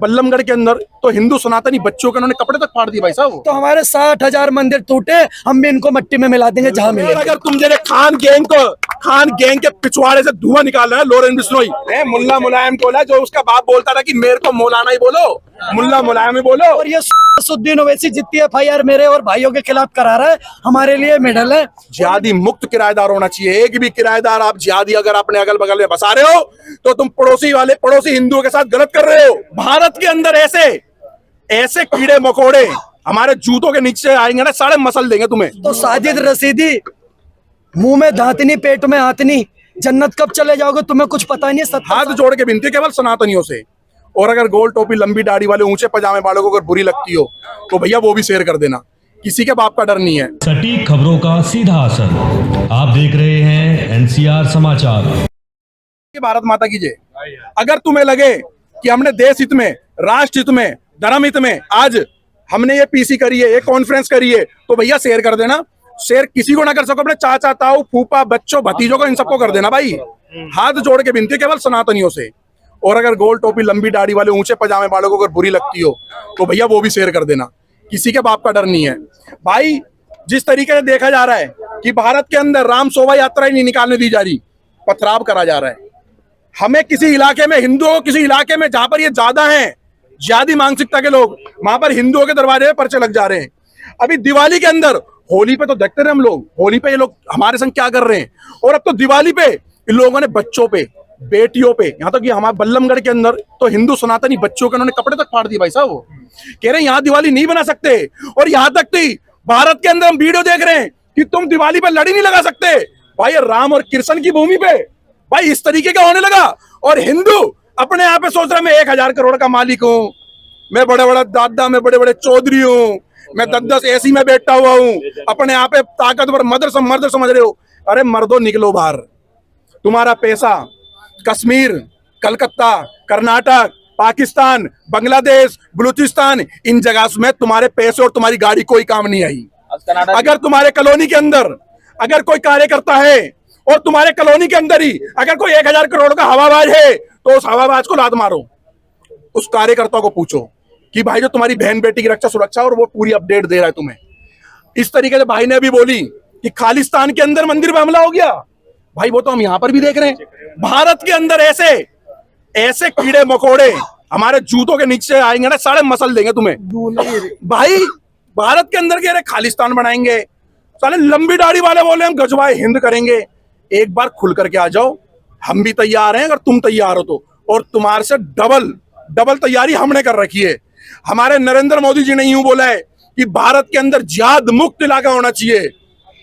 बल्लमगढ़ के अंदर तो हिंदू सनातनी बच्चों के उन्होंने कपड़े तक फाड़ दिए भाई साहब। तो हमारे 60,000 मंदिर टूटे, हम भी इनको मट्टी में मिला देंगे जहां मिले। अगर तुम जैसे खान गैंग के पिछवाड़े से धुआं निकाल रहे हैं लोरेंस बिश्नोई, मुल्ला मुलायम बोला जो उसका बाप बोलता था कि मेरे को मौलाना ही बोलो, मुल्ला मुलायम ही बोलो। और ये सुद्दीन ओवैसी जितनी FIR मेरे और भाइयों के खिलाफ करा रहा है, हमारे लिए मेडल है। जिहादी मुक्त किराएदार होना चाहिए। एक भी किराएदार आप जिहादी अगर अपने अगल बगल में बसा रहे हो तो तुम पड़ोसी हिंदुओं के साथ गलत कर रहे हो। भारत के अंदर ऐसे कीड़े मकोड़े हमारे जूतों के नीचे आएंगे ना, सारे मसल देंगे तुम्हें। तो साजिद रसीदी, मुंह में दांतनी पेट में हाथनी, जन्नत कब चले जाओगे तुम्हें कुछ पता नहीं है। हाथ जोड़ के विनती केवल सनातनियों से, और अगर गोल टोपी लंबी दाढ़ी वाले ऊंचे पजामे वालों को अगर बुरी लगती हो तो भैया वो भी शेयर कर देना, किसी के बाप का डर नहीं है। सटीक खबरों का सीधा असर, आप देख रहे हैं NCR समाचार। भारत माता की जय। अगर तुम्हें लगे कि हमने देश हित में, राष्ट्र हित में, धर्म हित में आज हमने ये PC करी है, ये कॉन्फ्रेंस करी है, तो भैया शेयर कर देना। शेयर किसी को ना कर सको, अपने चाचा ताऊ फूफा बच्चों भतीजों को इन सबको कर देना भाई। हाथ जोड़ के विनती केवल सनातनियों से, और अगर गोल टोपी लंबी दाढ़ी वाले ऊंचे पजामे वालों को अगर बुरी लगती हो तो भैया वो भी शेयर कर देना, किसी के बाप का डर नहीं है भाई। जिस तरीके से देखा जा रहा है कि भारत के अंदर राम शोभा यात्रा ही नहीं निकालने दी जा रही, पथराव करा जा रहा है। हमें किसी इलाके में हिंदुओं को, किसी इलाके में जहां पर ये ज्यादा है ज्यादा मानसिकता के लोग, वहां पर हिंदुओं के दरवाजे पे पर्चे लग जा रहे हैं। अभी दिवाली के अंदर, होली पे तो देखते रहे हम लोग, होली पे ये लोग हमारे संग क्या कर रहे हैं, और अब तो दिवाली पे इन लोगों ने बच्चों पे, बेटियों पे, यहाँ तक कि हमारे बल्लमगढ़ के अंदर तो हिंदू सनातनी बच्चों के उन्होंने कपड़े तक फाड़ दिए भाई साहब। वो कह रहे हैं यहाँ दिवाली नहीं बना सकते, और यहाँ तक कि भारत के अंदर हम वीडियो देख रहे हैं कि तुम दिवाली पर लड़ी नहीं लगा सकते भाई। राम और कृष्ण की भूमि पे भाई इस तरीके का होने लगा, और हिंदू अपने यहाँ पे सोच रहा मैं 1,000 करोड़ का मालिक हूँ, मैं बड़े बड़ा दादा, मैं बड़े बड़े चौधरी हूँ, मैं 10-10 AC में बैठा हुआ हूँ, अपने यहाँ पे ताकतवर मर्द समझ रहे हो। अरे मर्दों निकलो बाहर, तुम्हारा पैसा कश्मीर, कलकत्ता, कर्नाटक, पाकिस्तान, बांग्लादेश, बलूचिस्तान, इन जगह में तुम्हारे पैसे और तुम्हारी गाड़ी कोई काम नहीं आई। अगर तुम्हारे कॉलोनी के अंदर अगर कोई कार्यकर्ता है और तुम्हारे कॉलोनी के अंदर ही अगर कोई 1,000 करोड़ का हवाबाज है तो उस हवाबाज को लात मारो। उस कार्यकर्ता को पूछो कि भाई जो तुम्हारी बहन बेटी की रक्षा सुरक्षा, और वो पूरी अपडेट दे रहा है तुम्हें। इस तरीके से भाई ने भी बोली कि खालिस्तान के अंदर मंदिर पे हमला हो गया, भाई वो तो हम यहां पर भी देख रहे हैं। भारत के अंदर ऐसे कीड़े मकोड़े हमारे जूतों के नीचे आएंगे ना, सारे मसल देंगे तुम्हें भाई। भारत के अंदर कह रहे खालिस्तान बनाएंगे, साले लंबी दाढ़ी वाले बोले हम गजवाए हिंद करेंगे। एक बार खुल करके आ जाओ, हम भी तैयार हैं अगर तुम तैयार हो तो, और तुम्हारे से डबल तैयारी हमने कर रखी है। हमारे नरेंद्र मोदी जी ने यूं बोला है कि भारत के अंदर जिहाद मुक्त इलाका होना चाहिए,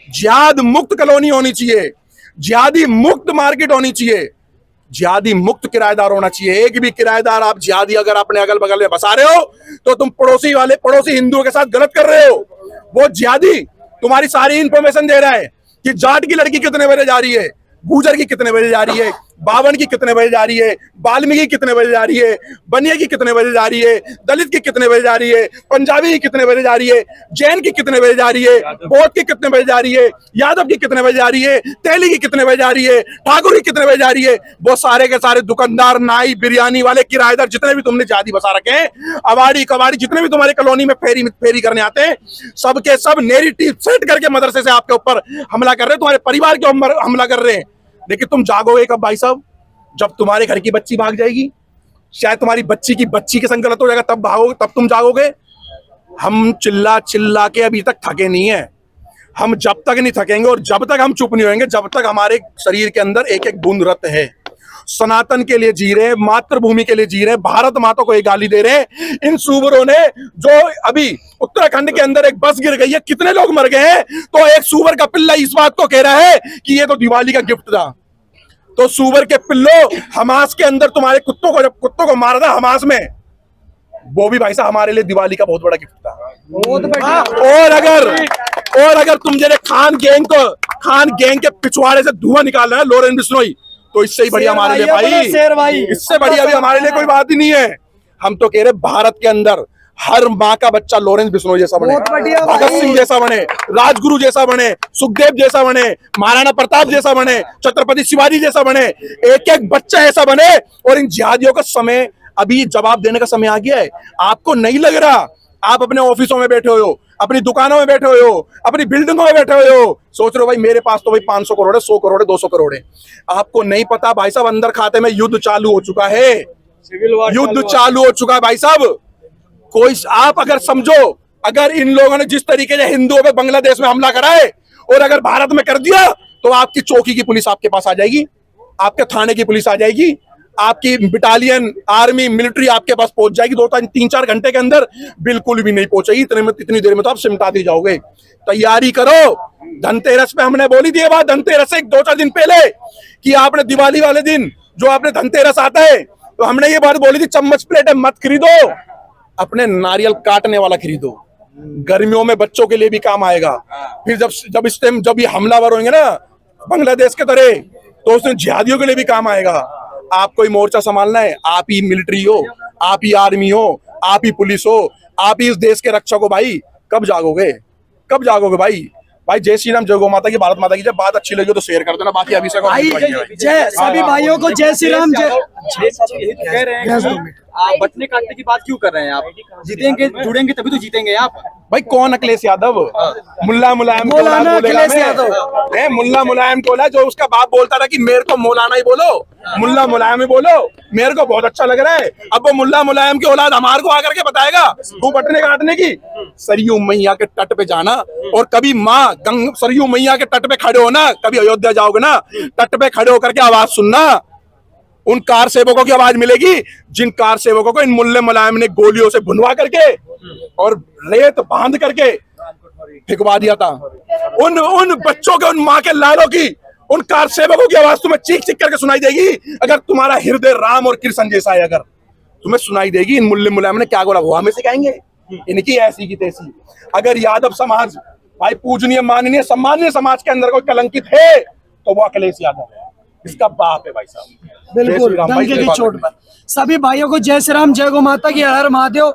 जिहाद मुक्त कॉलोनी होनी चाहिए, जिहादी मुक्त मार्केट होनी चाहिए, जिहादी मुक्त किराएदार होना चाहिए। एक भी किराएदार आप जिहादी अगर अपने अगल बगल में बसा रहे हो तो तुम पड़ोसी हिंदुओं के साथ गलत कर रहे हो। वो जिहादी तुम्हारी सारी इंफॉर्मेशन दे रहा है कि जाट की लड़की कितने बजे जा रही है, गुजर की कितने बजे जा रही है, बावन की कितने बजे जा रही है, वाल्मीकि कितने बजे जा रही है, बनिया की कितने बजे जा रही है, दलित की कितने बजे जा रही है, पंजाबी की कितने बजे जा रही है, जैन की कितने बजे जा रही है, बौद्ध की कितने बजे जा रही है, यादव की कितने बजे जा रही है, तेली की कितने बजे जा रही है, ठाकुर की कितने बजे जा रही है। वो सारे के सारे दुकानदार, नाई, बिरयानी वाले, किराएदार, जितने भी तुमने जादी बसा रखे हैं, अवाड़ी कवाड़ी जितने भी तुम्हारे कॉलोनी में फेरी करने आते हैं, सबके सब नेरेटिव सेट करके मदरसे से आपके ऊपर हमला कर रहे हैं, तुम्हारे परिवार के ऊपर हमला कर रहे हैं। लेकिन तुम जागोगे कब भाई साहब? जब तुम्हारे घर की बच्ची भाग जाएगी, शायद तुम्हारी बच्ची की संग गलत हो जाएगा, तब भागोगे, तब तुम जागोगे। हम चिल्ला के अभी तक थके नहीं है, हम जब तक नहीं थकेंगे और जब तक हम चुप नहीं होंगे, जब तक हमारे शरीर के अंदर एक एक बूंद रक्त है। सनातन के लिए जी रहे हैं, मातृभूमि के लिए जी रहे हैं, भारत माता को एक गाली दे रहे हैं। इन सूबरों ने जो अभी उत्तराखंड के अंदर एक बस गिर गई है, कितने लोग मर गए हैं, तो एक सूबर का पिल्ला इस बात को कह रहा है कि ये तो दिवाली का गिफ्ट था। तो सूबर के पिल्लो, हमास के अंदर तुम्हारे कुत्तों को मारा था हमास में, वो भी भाई साहब हमारे लिए दिवाली का बहुत बड़ा गिफ्ट था। और अगर तुम जैसे खान गैंग के पिछवाड़े से धुआं निकाल रहे हैं लोरेंस बिश्नोई, तो इससे ही बढ़िया हमारे लिए भाई, इससे बढ़िया भी हमारे लिए कोई बात ही नहीं है। हम तो कह रहे भारत के अंदर हर माँ का बच्चा लोरेंस बिश्नोई जैसा बने, भगत सिंह जैसा बने, राजगुरु जैसा बने, सुखदेव जैसा बने, महाराणा प्रताप जैसा बने, छत्रपति शिवाजी जैसा बने, एक एक बच्चा ऐसा बने। और इन जिहादियों का समय अभी जवाब देने का समय आ गया है। आपको नहीं लग रहा, आप अपने ऑफिसों में बैठे हो, अपनी दुकानों में बैठे हो, अपनी बिल्डिंगों में बैठे हुए हो, सोच रहे हो भाई मेरे पास तो भाई 500 करोड़ है, 100 करोड़ है, 200 करोड़ है। आपको नहीं पता भाई साहब, अंदर खाते में युद्ध चालू हो चुका है, युद्ध चालू हो चुका है भाई साहब। कोई आप अगर समझो, अगर इन लोगों ने जिस तरीके से हिंदुओं पे बांग्लादेश में हमला करा है और अगर भारत में कर दिया, तो आपकी चौकी की पुलिस आपके पास आ जाएगी, आपके थाने की पुलिस आ जाएगी, आपकी बटालियन आर्मी मिलिट्री आपके पास पहुंच जाएगी 2-3-4 घंटे के अंदर। बिल्कुल भी नहीं पहुंचेगी, इतनी देर में तो आप सिमटाते जाओगे। तैयारी करो, धनतेरस पे हमने बोली थी ये बात, धनतेरस से 2-4 दिन पहले, कि आपने दिवाली वाले दिन जो आपने धनतेरस आता है, तो हमने ये बात बोली थी चम्मच प्लेट मत खरीदो, अपने नारियल काटने वाला खरीदो, गर्मियों में बच्चों के लिए भी काम आएगा। फिर जब इस टाइम जब ये हमलावर होंगे ना बांग्लादेश के तरह, तो उसमें जिहादियों के लिए भी काम आएगा। आपको ही मोर्चा संभालना है, आप ही मिलिट्री हो, आप ही आर्मी हो, आप ही पुलिस हो, आप ही इस देश के रक्षक हो भाई। कब जागोगे, कब जागोगे भाई? भाई जय श्री राम, जय गौ माता की, भारत माता की। जब बात अच्छी लगी तो शेयर कर देना, बाकी अभी से भाई जय सभी भाइयों को जय श्री राम। कह रहे हैं आप बटने काटने की बात क्यों कर रहे हैं? आप जीतेंगे, जुड़ेंगे तभी तो जीतेंगे आप। भाई कौन अखिलेश यादव? मुल्ला मुलायम मौलाना अखिलेश यादव है, मुल्ला मुलायम को जो उसका बाप बोलता था कि मेरे को मौलाना ही बोलो, मुल्ला मुलायम ही बोलो, मेरे को बहुत अच्छा लग रहा है। अब वो मुल्ला मुलायम की औलाद हमारे को आकर के बताएगा वो बटने काटने की। सरयू मैया के तट पे जाना, और कभी माँ सरयू मैया के तट पे खड़े होना, कभी अयोध्या जाओगे ना, तट पे खड़े होकर के आवाज सुनना, उन कार सेवकों की आवाज मिलेगी जिन कार सेवकों को इन मुल्ले मुलायम ने गोलियों से भुनवा करके और रेत बांध करके फिकवा दिया था। उन बच्चों के, उन माँ के लालों की, उन कार सेवकों की आवाज तुम्हें चीख चीख करके सुनाई देगी। अगर तुम्हारा हृदय राम और कृष्ण जैसा है, अगर तुम्हें सुनाई देगी इन मुल्ले मुलायम ने क्या बोला, वो हमें सिखाएंगे इनकी ऐसी की तैसी। अगर यादव समाज भाई पूजनीय माननीय सम्मानीय समाज के अंदर कोई कलंकित है तो वो अखिलेश यादव है, इसका बाप है भाई साहब। बिल्कुल डंके की चोट पर। सभी भाइयों को जय श्री राम, जय गौ माता की, हर हर महादेव।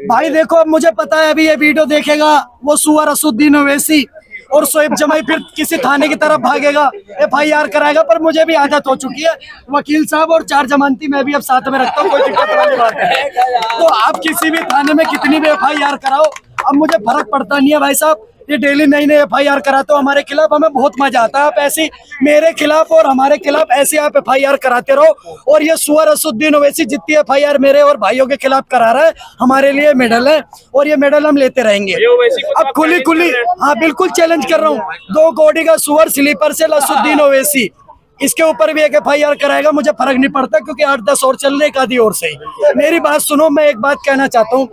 भाई देखो, अब मुझे पता है अभी ये वीडियो देखेगा वो सुअर असुद्दीन ओवैसी और शोएब जमाई फिर किसी थाने की तरफ भागेगा, FIR कराएगा, पर मुझे भी आदत हो चुकी है। वकील साहब और 4 जमानती मैं भी अब साथ में रखता हूँ, कोई दिक्कत वाली बात है। तो आप किसी भी थाने में कितनी भी FIR कराओ, अब मुझे फर्क पड़ता नहीं है भाई साहब। ये डेली नई नई FIR कराते हो हमारे खिलाफ, हमें बहुत मजा आता है। आप ऐसी मेरे खिलाफ और हमारे खिलाफ ऐसे आप FIR कराते रहो। और ये सुअर असुद्दीन ओवैसी जितनी FIR मेरे और भाइयों के खिलाफ करा रहा है, हमारे लिए मेडल है और ये मेडल हम लेते रहेंगे। अब खुली हाँ बिल्कुल चैलेंज कर रहा हूँ, 2 कौड़ी का सुअर स्लीपर से असुद्दीन ओवैसी, इसके ऊपर भी एक FIR कराएगा, मुझे फर्क नहीं पड़ता, क्योंकि 8-10 और चल रहे एक आधी और से ही। मेरी बात सुनो, मैं एक बात कहना चाहता हूँ,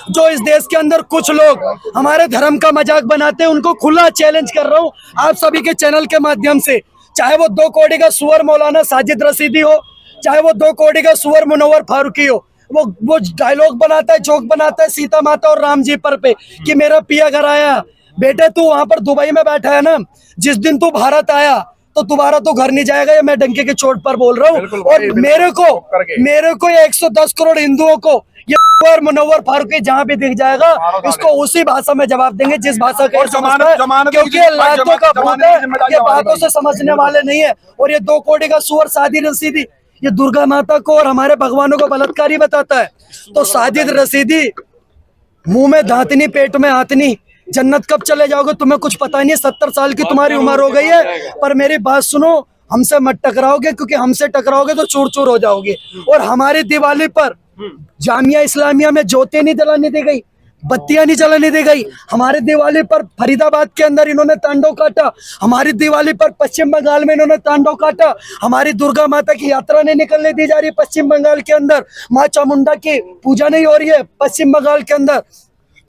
जो इस देश के अंदर कुछ लोग हमारे धर्म का मजाक बनाते हैं, उनको खुला चैलेंज कर रहा हूँ आप सभी के चैनल के माध्यम से। चाहे वो 2 कौड़ी का सुअर मौलाना साजिद रशीदी हो, चाहे वो 2 कौड़ी का सुअर मुनव्वर फारूकी हो, वो डायलॉग बनाता है, जोक बनाता है सीता माता और राम जी पर पे कि मेरा पिया घर आया। बेटे तू वहां पर दुबई में बैठा है ना, जिस दिन तू भारत आया तो दोबारा तो घर नहीं जाएगा, ये मैं डंके की चोट पर बोल रहा हूँ। और मेरे को ये 110 करोड़ हिंदुओं को ये मुनव्वर फारूकी जहाँ भी दिख जाएगा, इसको उसी भाषा में जवाब देंगे जिस भाषा का क्योंकि लातों का भूत है, ये बातों से समझने वाले नहीं है। और ये 2 कौड़ी का सुअर साजिद रशीदी, ये दुर्गा माता को और हमारे भगवानों को बलात्कारी बताता है। तो साजिद रशीदी, मुंह में दांतनी पेट में हाथनी, जन्नत कब चले जाओगे तुम्हें कुछ पता नहीं। 70 साल की तुम्हारी उम्र हो गई है, पर मेरी बात सुनो, हमसे मत टकराओगे, क्योंकि हमसे टकराओगे तो चूर चूर हो जाओगे। और हमारी दिवाली पर जामिया इस्लामिया में ज्योति नहीं जलाने दी गई, बत्तियां नहीं जलाने दी गई। हमारी दिवाली पर फरीदाबाद के अंदर इन्होंने तांडव काटा, हमारी दिवाली पर पश्चिम बंगाल में इन्होंने तांडव काटा। हमारी दुर्गा माता की यात्रा नहीं निकलने दी जा रही पश्चिम बंगाल के अंदर, माँ चामुंडा की पूजा नहीं हो रही है पश्चिम बंगाल के अंदर।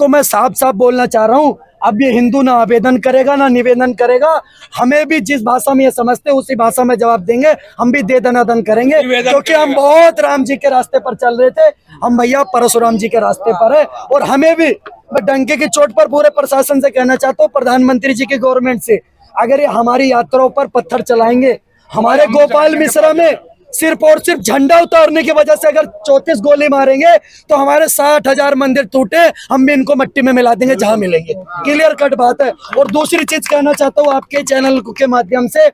तो मैं साफ साफ बोलना चाह रहा हूँ, अब ये हिंदू ना आवेदन करेगा ना निवेदन करेगा, हमें भी जिस भाषा में ये समझते हैं उसी भाषा में जवाब देंगे, हम भी दे दनादन करेंगे, क्योंकि हम बहुत राम जी के रास्ते पर चल रहे थे, हम भैया परशुराम जी के रास्ते पर है। और हमें भी, मैं डंके की चोट पर पूरे प्रशासन से कहना चाहता हूँ, प्रधानमंत्री जी की गवर्नमेंट से, अगर ये हमारी यात्राओं पर पत्थर चलाएंगे, हमारे गोपाल मिश्रा में सिर्फ और सिर्फ झंडा उतारने की वजह से अगर 34 गोली मारेंगे तो हमारे 60,000 मंदिर टूटे, हम भी इनको मट्टी में मिला देंगे जहां मिलेंगे। क्लियर कट बात है। और दूसरी चीज कहना चाहता हूँ आपके चैनल के माध्यम से,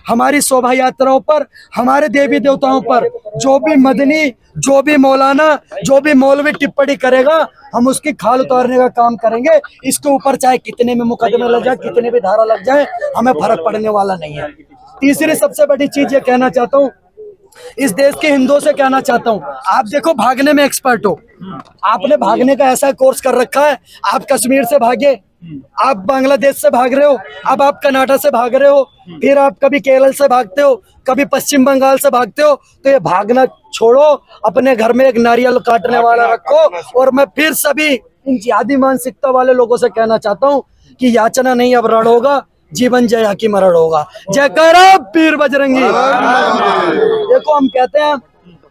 हमारी शोभा यात्राओं पर, हमारे देवी देवताओं पर जो भी मदनी, जो भी मौलाना, जो भी मौलवी टिप्पणी करेगा, हम उसकी खाल उतारने का काम करेंगे। इसके ऊपर चाहे कितने में मुकदमे लग जाए, कितने भी धारा लग जाए, हमें फर्क पड़ने वाला नहीं है। तीसरी सबसे बड़ी चीज ये कहना चाहता हूँ, इस देश के हिंदुओं से कहना चाहता हूँ, आप देखो भागने में एक्सपर्ट हो, आपने भागने का ऐसा कोर्स कर रखा है, आप कश्मीर से भागे, आप बांग्लादेश से भाग रहे हो, अब आप कनाडा से भाग रहे हो, फिर आप कभी केरल से भागते हो, कभी पश्चिम बंगाल से भागते हो। तो ये भागना छोड़ो, अपने घर में एक नारियल काटने वाला रखो। और मैं फिर सभी इन जिहादी मानसिकता वाले लोगों से कहना चाहता हूँ कि याचना नहीं अब रण होगा, जीवन जय की मरण होगा। जय करो वीर बजरंगी। देखो हम कहते हैं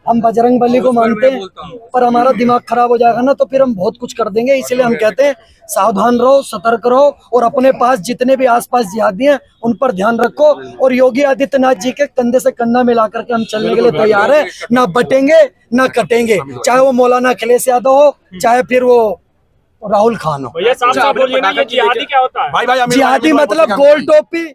हम बजरंग बली को मानते हैं, पर हमारा दिमाग खराब हो जाएगा ना तो फिर हम बहुत कुछ कर देंगे। इसलिए हम कहते हैं सावधान रहो, सतर्क रहो, और अपने पास जितने भी आसपास जिहादी हैं उन पर ध्यान रखो। और योगी आदित्यनाथ जी के कंधे से कंधा मिला करके हम चलने के लिए तैयार है। ना बटेंगे ना कटेंगे, चाहे वो मौलाना अखिलेश यादव हो, चाहे फिर वो राहुल खान हो। भैया साहब बोलिए ना, ये जिहादी क्या होता है? भाई जिहादी मतलब गोल टोपी,